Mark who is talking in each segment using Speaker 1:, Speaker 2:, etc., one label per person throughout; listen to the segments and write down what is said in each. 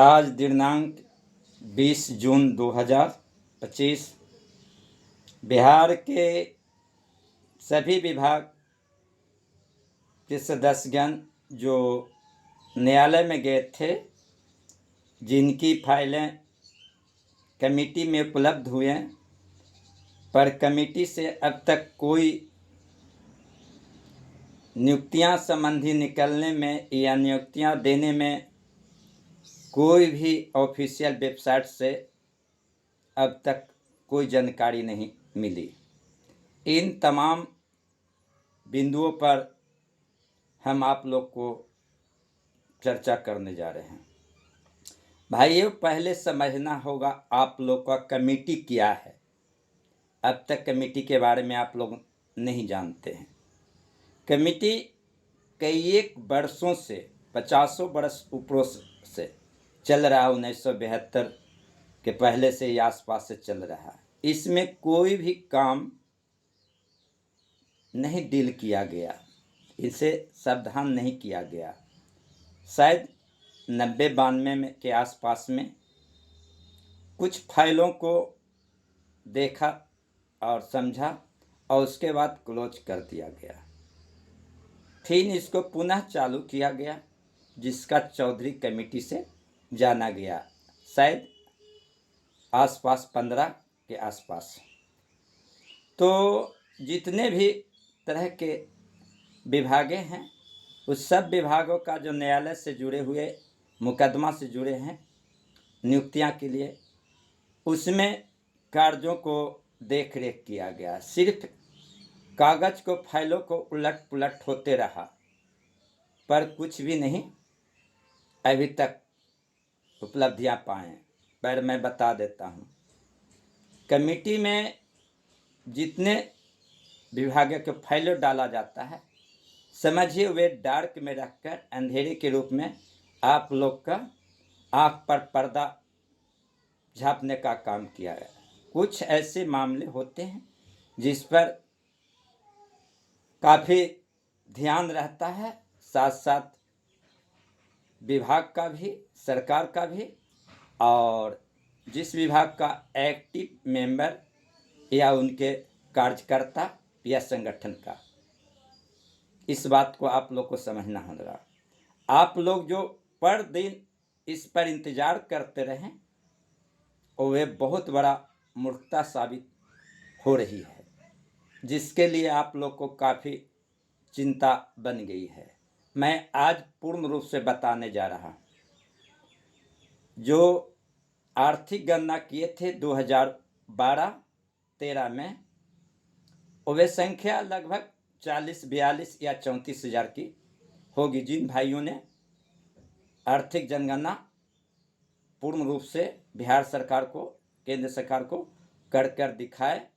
Speaker 1: आज दिनांक 20 जून 2025 बिहार के सभी विभाग के सदस्यगण जो न्यायालय में गए थे, जिनकी फाइलें कमेटी में उपलब्ध हुए, पर कमेटी से अब तक कोई नियुक्तियां संबंधी निकलने में या नियुक्तियां देने में कोई भी ऑफिशियल वेबसाइट से अब तक कोई जानकारी नहीं मिली। इन तमाम बिंदुओं पर हम आप लोग को चर्चा करने जा रहे हैं। भाइयों, पहले समझना होगा आप लोग का कमेटी क्या है। अब तक कमेटी के बारे में आप लोग नहीं जानते हैं। कमेटी कई एक वर्षों से 50 वर्ष ऊपरों से चल रहा है। 1972 के पहले से ही आसपास से चल रहा है। इसमें कोई भी काम नहीं डील किया गया, इसे सावधान नहीं किया गया। शायद 90-92 में के आसपास में कुछ फाइलों को देखा और समझा और उसके बाद क्लोज कर दिया गया। फिर इसको पुनः चालू किया गया, जिसका चौधरी कमेटी से जाना गया, शायद आसपास 15 के आसपास। तो जितने भी तरह के विभागे हैं, उस सब विभागों का जो न्यायालय से जुड़े हुए मुकदमा से जुड़े हैं नियुक्तियां के लिए, उसमें कार्यों को देख रेख किया गया। सिर्फ कागज को फाइलों को उलट पुलट होते रहा, पर कुछ भी नहीं अभी तक उपलब्धियां पाएं। पर मैं बता देता हूं, कमेटी में जितने विभागों के फाइलों डाला जाता है, समझिए वे डार्क में रखकर अंधेरे के रूप में आप लोग का आँख पर पर्दा झाँपने का काम किया है। कुछ ऐसे मामले होते हैं जिस पर काफ़ी ध्यान रहता है, साथ साथ विभाग का भी, सरकार का भी, और जिस विभाग का एक्टिव मेंबर या उनके कार्यकर्ता या संगठन का। इस बात को आप लोग को समझना होगा। आप लोग जो पर दिन इस पर इंतजार करते रहें, और वे बहुत बड़ा मूर्खता साबित हो रही है, जिसके लिए आप लोग को काफ़ी चिंता बन गई है। मैं आज पूर्ण रूप से बताने जा रहा हूँ। जो आर्थिक गणना किए थे 2012-13 में, वे संख्या लगभग 40, 42 या 34 हज़ार की होगी। जिन भाइयों ने आर्थिक जनगणना पूर्ण रूप से बिहार सरकार को, केंद्र सरकार को कर दिखाए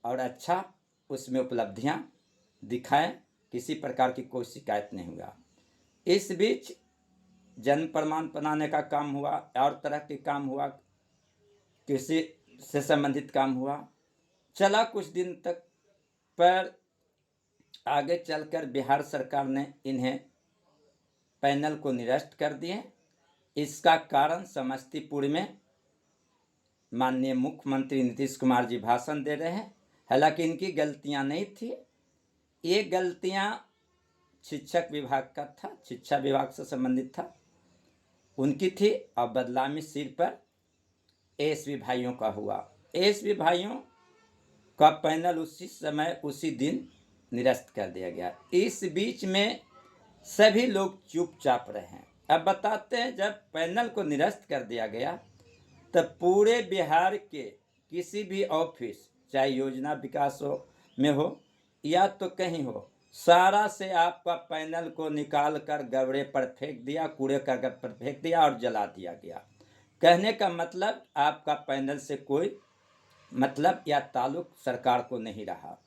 Speaker 1: और अच्छा उसमें उपलब्धियां दिखाएं, किसी प्रकार की कोई शिकायत नहीं हुआ। इस बीच जन्म प्रमाण बनाने का काम हुआ और तरह के काम हुआ, कृषि से संबंधित काम हुआ, चला कुछ दिन तक, पर आगे चलकर बिहार सरकार ने इन्हें पैनल को निरस्त कर दिए। इसका कारण समस्तीपुर में माननीय मुख्यमंत्री नीतीश कुमार जी भाषण दे रहे हैं। हालांकि इनकी गलतियां नहीं थी, ये गलतियां शिक्षक विभाग का था, शिक्षा विभाग से संबंधित था, उनकी थी। और बदलामी सिर पर एएसपी भाइयों का हुआ। एएसपी भाइयों का पैनल उसी समय उसी दिन निरस्त कर दिया गया। इस बीच में सभी लोग चुपचाप रहे। अब बताते हैं, जब पैनल को निरस्त कर दिया गया तब पूरे बिहार के किसी भी ऑफिस, चाहे योजना विकास में हो या तो कहीं हो, सारा से आपका पैनल को निकाल कर गबड़े पर फेंक दिया, कूड़े करकट पर फेंक दिया और जला दिया गया। कहने का मतलब, आपका पैनल से कोई मतलब या ताल्लुक सरकार को नहीं रहा।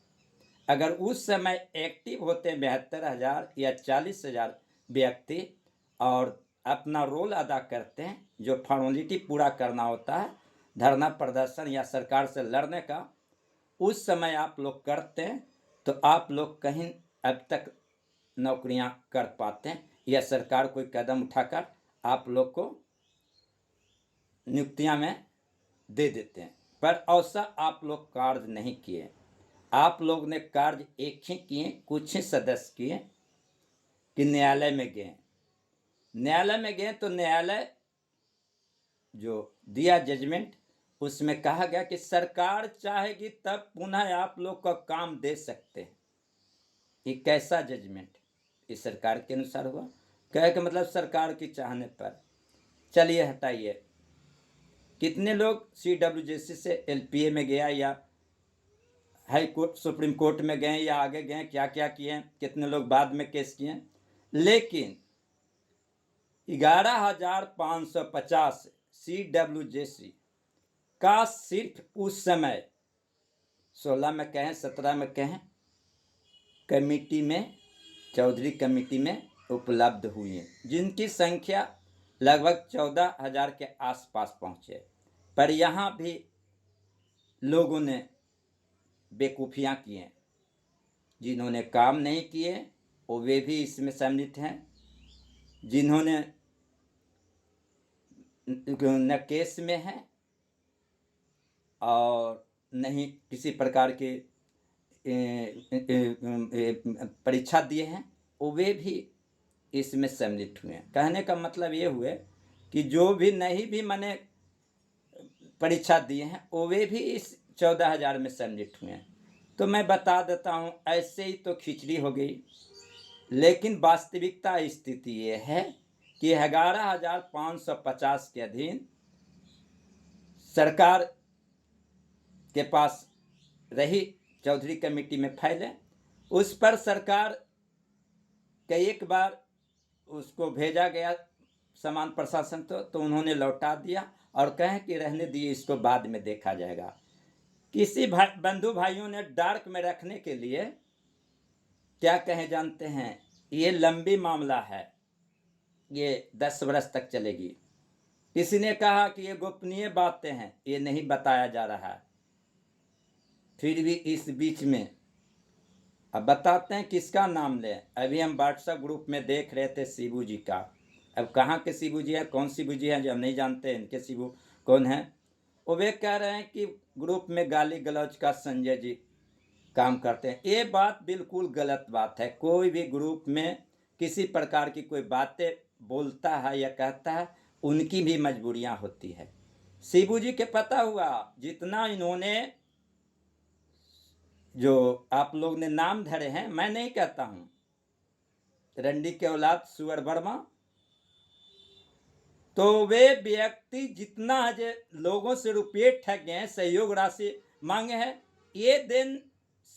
Speaker 1: अगर उस समय एक्टिव होते 72,000 या 40,000 व्यक्ति और अपना रोल अदा करते हैं, जो फॉर्मेलिटी पूरा करना होता है, धरना प्रदर्शन या सरकार से लड़ने का, उस समय आप लोग करते हैं, तो आप लोग कहीं अब तक नौकरियां कर पाते हैं या सरकार कोई कदम उठाकर आप लोग को नियुक्तियां में दे देते हैं, पर ऐसा आप लोग कार्य नहीं किए। आप लोग ने कार्य एक ही किए, कुछ ही सदस्य किए कि न्यायालय में गए। न्यायालय में गए तो न्यायालय जो दिया जजमेंट, उसमें कहा गया कि सरकार चाहेगी तब पुनः आप लोग का काम दे सकते हैं। ये कैसा जजमेंट? ये सरकार के अनुसार हुआ, कहे कि मतलब सरकार की चाहने पर। चलिए हटाइए, कितने लोग CWJC से LPA में गया या हाई कोर्ट सुप्रीम कोर्ट में गए या आगे गए, क्या क्या किए, कितने लोग बाद में केस किए, लेकिन 11,550 CWJC का सिर्फ उस समय 16 में कहें 17 में कहें कमेटी में, चौधरी कमेटी में उपलब्ध हुई, जिनकी संख्या लगभग 14,000 के आसपास पहुंचे। पर यहाँ भी लोगों ने बेवकूफ़ियाँ किए, जिन्होंने काम नहीं किए वो वे भी इसमें सम्मिलित हैं, जिन्होंने न केस में हैं और नहीं किसी प्रकार के परीक्षा दिए हैं, वो वे भी इसमें सम्मिलित हुए हैं। कहने का मतलब ये हुए कि जो भी नहीं भी मैंने परीक्षा दिए हैं वो वे भी इस 14,000 में सम्मिलित हुए हैं। तो मैं बता देता हूँ, ऐसे ही तो खिचड़ी हो गई, लेकिन वास्तविकता स्थिति ये है कि 11,550 के अधीन सरकार के पास रही चौधरी कमेटी में फैले, उस पर सरकार कई एक बार उसको भेजा गया समान प्रशासन तो उन्होंने लौटा दिया और कहें कि रहने दिए, इसको बाद में देखा जाएगा। किसी बंधु भाइयों ने डार्क में रखने के लिए क्या कहे जानते हैं, ये लंबी मामला है, ये 10 वर्ष तक चलेगी। किसी ने कहा कि ये गोपनीय बातें हैं, ये नहीं बताया जा रहा है। फिर भी इस बीच में अब बताते हैं किसका नाम लें। अभी हम व्हाट्सएप ग्रुप में देख रहे थे शिबू जी का। अब कहाँ के शिबू जी है, कौन शिबू जी है जो हम नहीं जानते, इनके शिबू कौन है। वो वे कह रहे हैं कि ग्रुप में गाली गलौज का संजय जी काम करते हैं। ये बात बिल्कुल गलत बात है। कोई भी ग्रुप में किसी प्रकार की कोई बातें बोलता है या कहता है, उनकी भी मजबूरियां होती है। शिबू जी के पता हुआ जितना इन्होंने जो आप लोग ने नाम धरे हैं, मैं नहीं कहता हूं, रंडी के औलाद सुअर वर्मा, तो वे व्यक्ति जितना है लोगों से रुपये ठगे हैं, सहयोग राशि मांगे हैं, ये दिन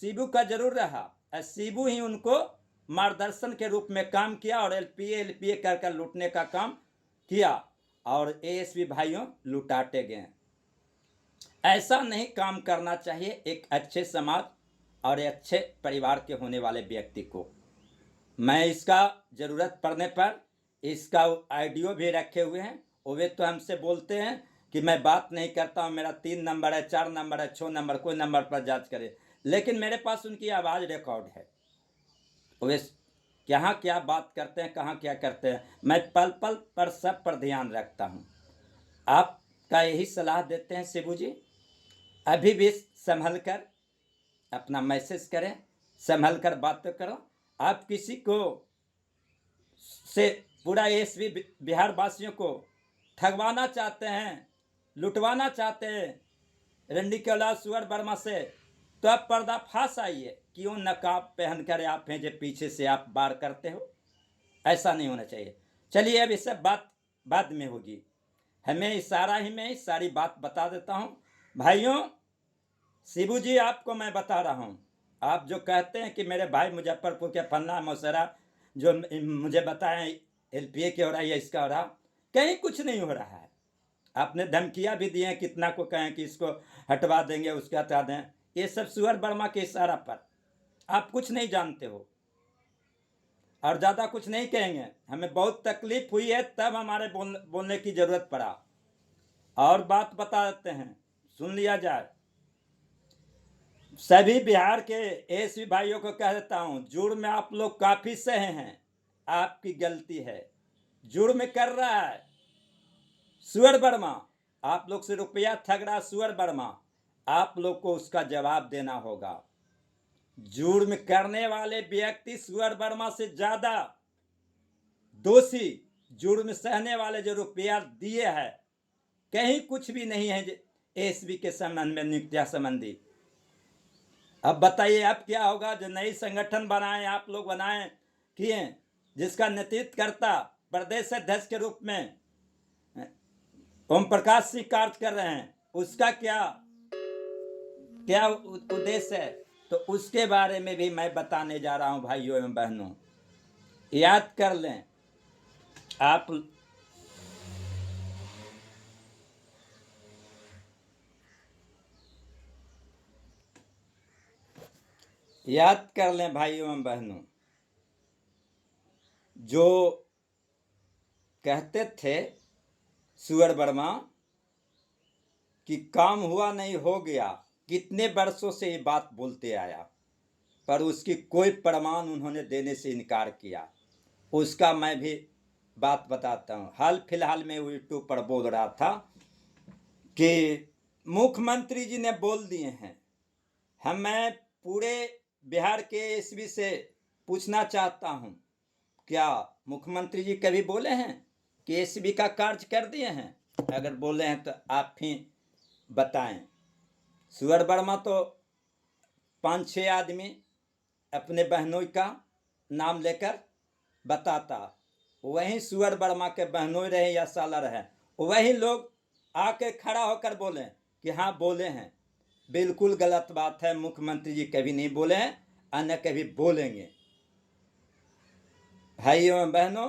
Speaker 1: शिबू का जरूर रहा। शिबू ही उनको मार्गदर्शन के रूप में काम किया और LPA कर लूटने का काम किया और ASP भाइयों लुटाते गए। ऐसा नहीं काम करना चाहिए एक अच्छे समाज और अच्छे परिवार के होने वाले व्यक्ति को। मैं इसका ज़रूरत पड़ने पर इसका ऑडियो भी रखे हुए हैं। वे तो हमसे बोलते हैं कि मैं बात नहीं करता हूँ, मेरा 3 नंबर है, 4 नंबर है, 6 नंबर, कोई नंबर पर जांच करे, लेकिन मेरे पास उनकी आवाज़ रिकॉर्ड है। वे कहाँ क्या बात करते हैं, कहाँ क्या करते हैं, मैं पल पल पर सब पर ध्यान रखता हूँ। आपका यही सलाह देते हैं शिबू जी, अभी भी संभल कर अपना मैसेज करें, संभल कर बात करो। आप किसी को से पूरा ASP बिहार वासियों को ठगवाना चाहते हैं, लुटवाना चाहते हैं रंडी के औलाद सुअर वर्मा से, तो आप पर्दाफाश आइए। क्यों नकाब पहन कर आप हैं जो पीछे से आप बार करते हो? ऐसा नहीं होना चाहिए। चलिए अब ये सब बात बाद में होगी, हमें इशारा ही में सारी बात बता देता हूँ। भाइयों, शिबू जी आपको मैं बता रहा हूँ, आप जो कहते हैं कि मेरे भाई मुजफ्फरपुर के फन्ना मौसरा जो मुझे बताएं LPA के हो रहा है या इसका हो रहा, कहीं कुछ नहीं हो रहा है। आपने धमकियाँ भी दी हैं, कितना को कहें कि इसको हटवा देंगे, उसको हटा दें, ये सब सुअर वर्मा के इशारा पर। आप कुछ नहीं जानते हो और ज़्यादा कुछ नहीं कहेंगे। हमें बहुत तकलीफ हुई है तब हमारे बोलने की ज़रूरत पड़ा। और बात बता देते हैं, सुन लिया जाए। सभी बिहार के ASP भाइयों को कह देता हूँ, जुर्म में आप लोग काफ़ी सहे हैं, आपकी गलती है। जुर्म कर रहा है सुअर वर्मा, आप लोग से रुपया ठग रहा सुअर वर्मा, आप लोग को उसका जवाब देना होगा। जुर्म करने वाले व्यक्ति सुअर वर्मा से ज्यादा दोषी, जुर्म सहने वाले जो रुपया दिए है, कहीं कुछ भी नहीं है एसबी के संबंध में, नियुक्तियां संबंधी। अब बताइए अब क्या होगा? जो नई संगठन बनाए आप लोग, बनाए किए, जिसका नेतृत्व करता प्रदेश अध्यक्ष के रूप में ओम प्रकाश सिंह कार्य कर रहे हैं, उसका क्या क्या उद्देश्य है, तो उसके बारे में भी मैं बताने जा रहा हूं भाइयों एवं बहनों। याद कर लें आप, याद कर लें भाइयों एवं बहनों, जो कहते थे सुअर वर्मा कि काम हुआ नहीं हो गया, कितने वर्षों से ये बात बोलते आया, पर उसकी कोई प्रमाण उन्होंने देने से इनकार किया। उसका मैं भी बात बताता हूँ। हाल फिलहाल में यूट्यूब पर बोल रहा था कि मुख्यमंत्री जी ने बोल दिए हैं। मैं पूरे बिहार के एसबी से पूछना चाहता हूँ, क्या मुख्यमंत्री जी कभी बोले हैं कि एसबी का कार्य कर दिए हैं? अगर बोले हैं तो आप ही बताएं। सुअर वर्मा तो 5-6 आदमी अपने बहनोई का नाम लेकर बताता, वही सुअर वर्मा के बहनोई रहे या साला रहे, वही लोग आके खड़ा होकर बोले कि हाँ बोले हैं। बिल्कुल गलत बात है, मुख्यमंत्री जी कभी नहीं बोले हैं, अन्य कभी बोलेंगे। भाइयों एवं बहनों,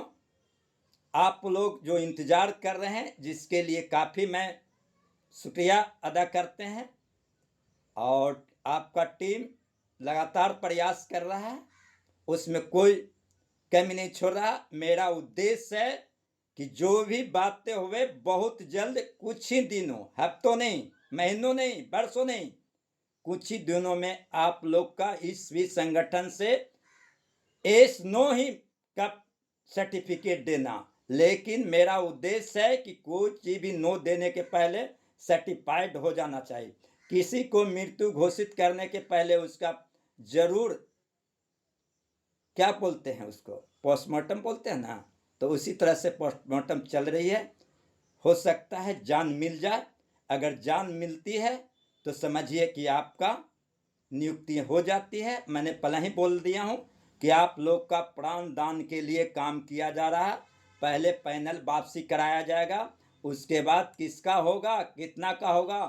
Speaker 1: आप लोग जो इंतजार कर रहे हैं, जिसके लिए काफ़ी मैं शुक्रिया अदा करते हैं, और आपका टीम लगातार प्रयास कर रहा है, उसमें कोई कमी नहीं छोड़ रहा। मेरा उद्देश्य है कि जो भी बातें हुए बहुत जल्द, कुछ ही दिनों, हफ्तों नहीं, महीनों नहीं, वर्षों नहीं, कुछ ही दिनों में आप लोग का इस भी संगठन से एस नो ही का सर्टिफिकेट देना। लेकिन मेरा उद्देश्य है कि कोई चीज भी नो देने के पहले सर्टिफाइड हो जाना चाहिए। किसी को मृत्यु घोषित करने के पहले उसका जरूर, क्या बोलते हैं उसको, पोस्टमार्टम बोलते हैं ना, तो उसी तरह से पोस्टमार्टम चल रही है। हो सकता है जान मिल जाए। अगर जान मिलती है तो समझिए कि आपका नियुक्ति हो जाती है। मैंने पहले ही बोल दिया हूं कि आप लोग का प्राण दान के लिए काम किया जा रहा है। पहले पैनल वापसी कराया जाएगा, उसके बाद किसका होगा, कितना का होगा,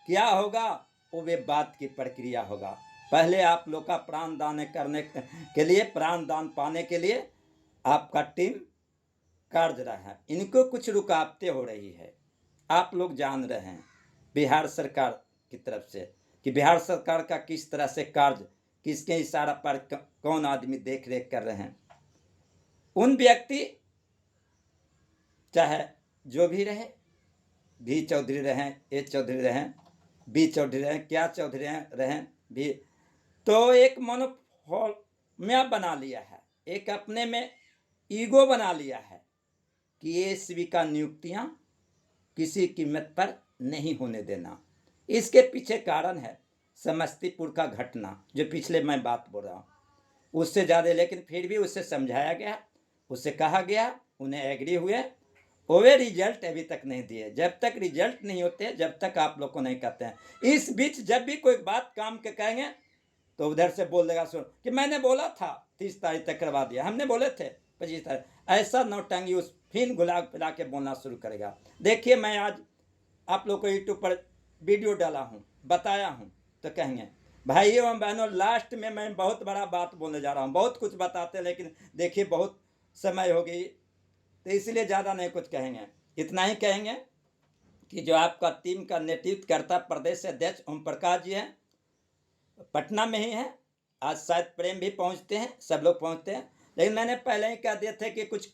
Speaker 1: क्या होगा, वो वे बात की प्रक्रिया होगा। पहले आप लोग का प्राण दान करने के लिए, प्राण दान पाने के लिए आपका टीम कार्य रहा है। इनको कुछ रुकावटें हो रही है, आप लोग जान रहे हैं बिहार सरकार की तरफ से कि बिहार सरकार का किस तरह से कार्य, किसके इशारा पर कौन आदमी देख रेख कर रहे हैं। उन व्यक्ति चाहे जो भी रहे, भी चौधरी रहें, ए चौधरी रहें, बी चौधरी रहें, क्या चौधरी रहें भी, तो एक मनोफॉर्मिया बना लिया है, एक अपने में ईगो बना लिया है कि एसबी का नियुक्तियां किसी कीमत पर नहीं होने देना। इसके पीछे कारण है समस्तीपुर का घटना, जो पिछले मैं बात बोल रहा हूँ, उससे ज़्यादा, लेकिन फिर भी उससे समझाया गया, उससे कहा गया, उन्हें एग्री हुए। वे रिजल्ट अभी तक नहीं दिए। जब तक रिजल्ट नहीं होते, जब तक आप लोग को नहीं कहते हैं। इस बीच जब भी कोई बात काम के कहेंगे तो उधर से बोल देगा सुन कि मैंने बोला था 30 तारीख तक करवा दिया, हमने बोले थे 25 तारीख, ऐसा नौटंगी उस फिर गुला पिला के बोलना शुरू करेगा। देखिए मैं आज आप लोग को यूट्यूब पर वीडियो डाला हूँ, बताया हूँ, तो कहेंगे भाइयों एवं बहनों, लास्ट में मैं बहुत बड़ा बात बोलने जा रहा हूँ। बहुत कुछ बताते, लेकिन देखिए बहुत समय हो गई, तो इसलिए ज़्यादा नहीं कुछ कहेंगे। इतना ही कहेंगे कि जो आपका टीम का नेतृत्व करता प्रदेश अध्यक्ष ओम प्रकाश जी हैं, पटना में ही हैं। आज शायद प्रेम भी पहुंचते हैं, सब लोग पहुंचते हैं, लेकिन मैंने पहले ही कह दिया था कि कुछ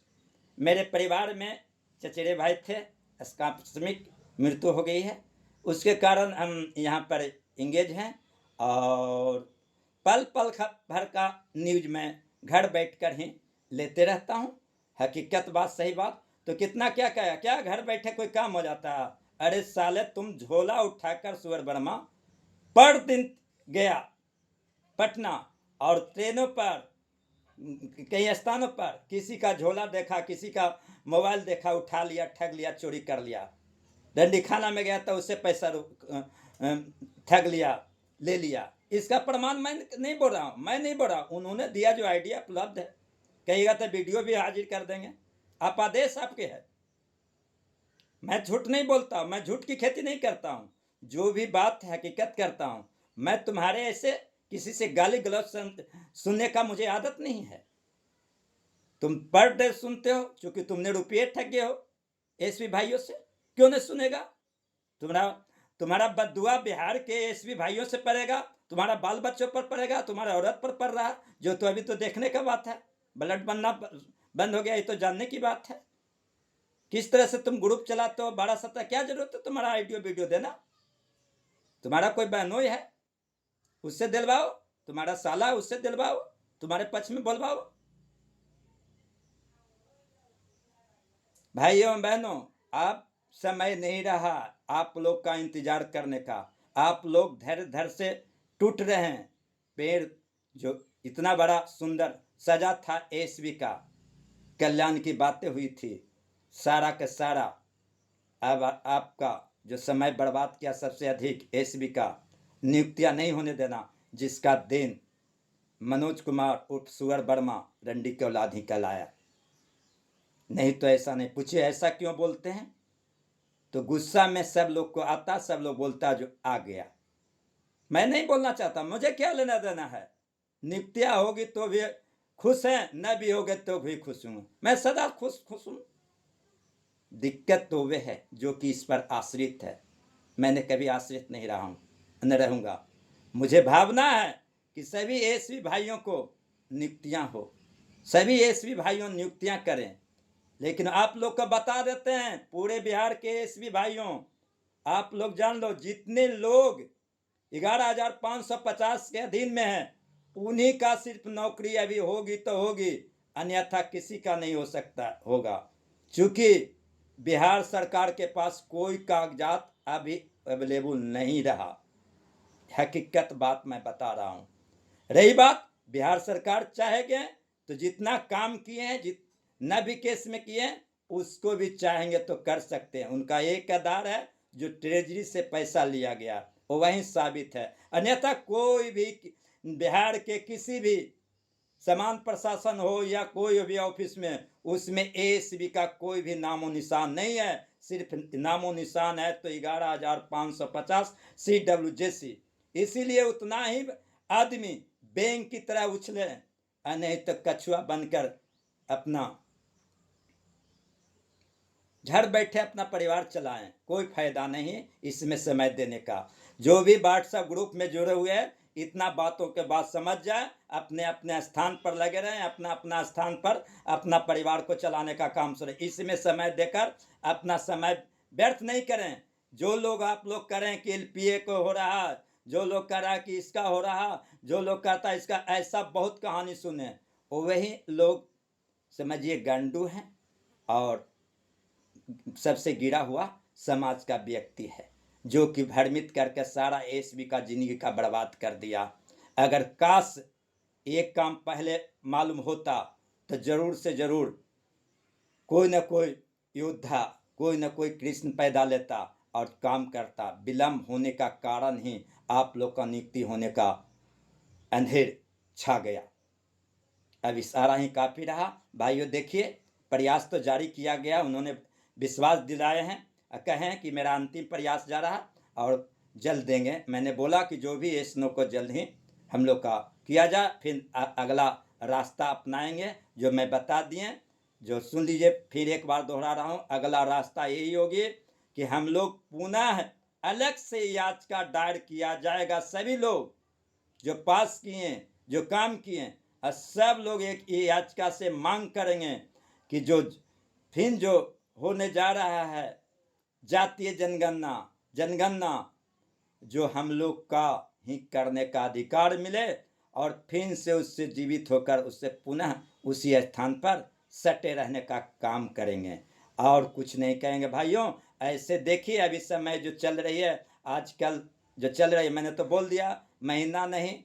Speaker 1: मेरे परिवार में चचेरे भाई थे, आकस्मिक मृत्यु हो गई है, उसके कारण हम यहाँ पर इंगेज हैं, और पल पल भर का न्यूज में घर बैठकर ही लेते रहता हूँ। हकीकत बात, सही बात, तो कितना क्या कहा, क्या घर बैठे कोई काम हो जाता है? अरे साले तुम झोला उठाकर सुअर वर्मा पर दिन गया पटना और ट्रेनों पर कई स्थानों पर किसी का झोला देखा, किसी का मोबाइल देखा, उठा लिया, ठग लिया, चोरी कर लिया। डंडी खाना में गया तो उससे पैसा ठग लिया, ले लिया। इसका प्रमाण मैं नहीं बोल रहा हूं, मैं नहीं बोल रहा हूं, उन्होंने दिया जो आइडिया उपलब्ध है। कहिएगा तो वीडियो भी हाजिर कर देंगे। आप आदेश आपके है। मैं झूठ नहीं बोलता, मैं झूठ की खेती नहीं करता हूं। जो भी बात है हकीकत करता हूं। मैं तुम्हारे ऐसे किसी से गाली गलौज सुनने का मुझे आदत नहीं है। तुम पर डे सुनते हो क्योंकि तुमने रुपये ठगे हो एसपी भाइयों से। क्यों नहीं सुनेगा? तुम्हारा बदुआ बिहार के एसपी भाइयों से पड़ेगा, तुम्हारा बाल बच्चों पर पड़ेगा, तुम्हारा औरत पर पड़ रहा, जो तो अभी तो देखने का बात है। ब्लड बनना बंद हो गया, ये तो जानने की बात है। किस तरह से तुम ग्रुप चलाते हो 12-17, क्या जरूरत है तुम्हारा आइडियो वीडियो देना? तुम्हारा कोई बहनोई है उससे दिलवाओ, तुम्हारा साला उससे दिलवाओ, तुम्हारे पक्ष में बोलवाओ। भाइयों बहनों, आप समय नहीं रहा आप लोग का इंतजार करने का। आप लोग धैर्य धर से टूट रहे हैं। पेड़ जो इतना बड़ा सुंदर सजा था एसवी का, कल्याण की बातें हुई थी, सारा का सारा अब आपका जो समय बर्बाद किया सबसे अधिक एसबी का नियुक्तियां नहीं होने देना, जिसका दिन मनोज कुमार उर्फ सुअर वर्मा रंडी के औलाद ही कहलाया। नहीं तो ऐसा नहीं। पूछिए ऐसा क्यों बोलते हैं? तो गुस्सा में सब लोग को आता, सब लोग बोलता जो आ गया। मैं नहीं बोलना चाहता, मुझे क्या लेना देना है। नियुक्तियां होगी तो भी खुश हैं, न भी होगे तो भी खुश हूं। मैं सदा खुश हूं। दिक्कत तो वे है जो कि इस पर आश्रित है। मैंने कभी आश्रित नहीं रहा हूं, न रहूंगा। मुझे भावना है कि सभी एसवी भाइयों को नियुक्तियां हो, सभी एसवी भाइयों नियुक्तियां करें। लेकिन आप लोग को बता देते हैं, पूरे बिहार के एसवी भाइयों, आप लोग जान लो, जितने लोग 11,550 के अधीन में हैं, उन्हीं का सिर्फ नौकरी अभी होगी तो होगी, अन्यथा किसी का नहीं हो सकता होगा। चूंकि बिहार सरकार के पास कोई कागजात अभी अवेलेबल नहीं रहा। हकीकत बात मैं बता रहा हूं। रही बात बिहार सरकार चाहेंगे तो जितना काम किए हैं, न भी केस में किए हैं, उसको भी चाहेंगे तो कर सकते हैं। उनका एक आधार है जो ट्रेजरी से पैसा लिया गया, वो वहीं साबित है। अन्यथा कोई भी बिहार के किसी भी समान प्रशासन हो या कोई भी ऑफिस में, उसमें एएसबी का कोई भी नामो निशान नहीं है। सिर्फ नामो निशान है तो 11,550 CWJC। इसीलिए उतना ही आदमी बैंक की तरह उछले, नहीं तो कछुआ बनकर अपना घर बैठे अपना परिवार चलाएं। कोई फायदा नहीं इसमें समय देने का। जो भी व्हाट्सएप ग्रुप में जुड़े हुए हैं, इतना बातों के बाद समझ जाए, अपने अपने स्थान पर लगे रहें, अपना अपना स्थान पर अपना परिवार को चलाने का काम करें। इसमें समय देकर अपना समय व्यर्थ नहीं करें। जो लोग आप लोग करें कि LPA को हो रहा, जो लोग कह रहा कि इसका हो रहा, जो लोग कहता इसका, ऐसा बहुत कहानी सुने। वही लोग समझिए गंडू हैं और सबसे गिरा हुआ समाज का व्यक्ति है, जो कि भ्रमित करके सारा एसबी का जिंदगी का बर्बाद कर दिया। अगर काश एक काम पहले मालूम होता तो जरूर से जरूर कोई न कोई योद्धा, कोई न कोई कृष्ण पैदा लेता और काम करता। विलंब होने का कारण ही आप लोग का नियुक्ति होने का अंधेर छा गया। अब इशारा ही काफी रहा। भाइयों देखिए, प्रयास तो जारी किया गया, उन्होंने विश्वास दिलाए हैं, कहें कि मेरा अंतिम प्रयास जा रहा और जल्द देंगे। मैंने बोला कि जो भी एसनो को जल्द ही हम लोग का किया जाए, फिर अगला रास्ता अपनाएंगे जो मैं बता दिए। जो सुन लीजिए, फिर एक बार दोहरा रहा हूँ, अगला रास्ता यही होगी कि हम लोग पुनः अलग से याचिका दायर किया जाएगा। सभी लोग जो पास किए, जो काम किए, सब लोग एक याचिका से मांग करेंगे कि जो फिर जो होने जा रहा है जातीय जनगणना जो हम लोग का ही करने का अधिकार मिले, और फिर से उससे जीवित होकर उससे पुनः उसी स्थान पर सटे रहने का काम करेंगे। और कुछ नहीं कहेंगे भाइयों। ऐसे देखिए अभी समय जो चल रही है आजकल जो चल रही है, मैंने तो बोल दिया महीना नहीं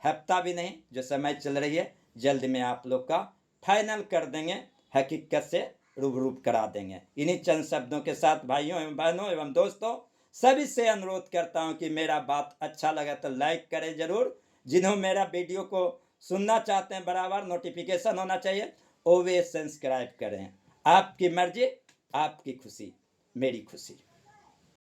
Speaker 1: हफ्ता भी नहीं, जो समय चल रही है जल्द में आप लोग का फाइनल कर देंगे, हकीकत से रूबरू करा देंगे। इन्हीं चंद शब्दों के साथ भाइयों एवं बहनों एवं दोस्तों सभी से अनुरोध करता हूं कि मेरा बात अच्छा लगा तो लाइक करें जरूर। जिन्हों मेरा वीडियो को सुनना चाहते हैं बराबर नोटिफिकेशन होना चाहिए, वो वे सब्सक्राइब करें। आपकी मर्जी आपकी खुशी मेरी खुशी।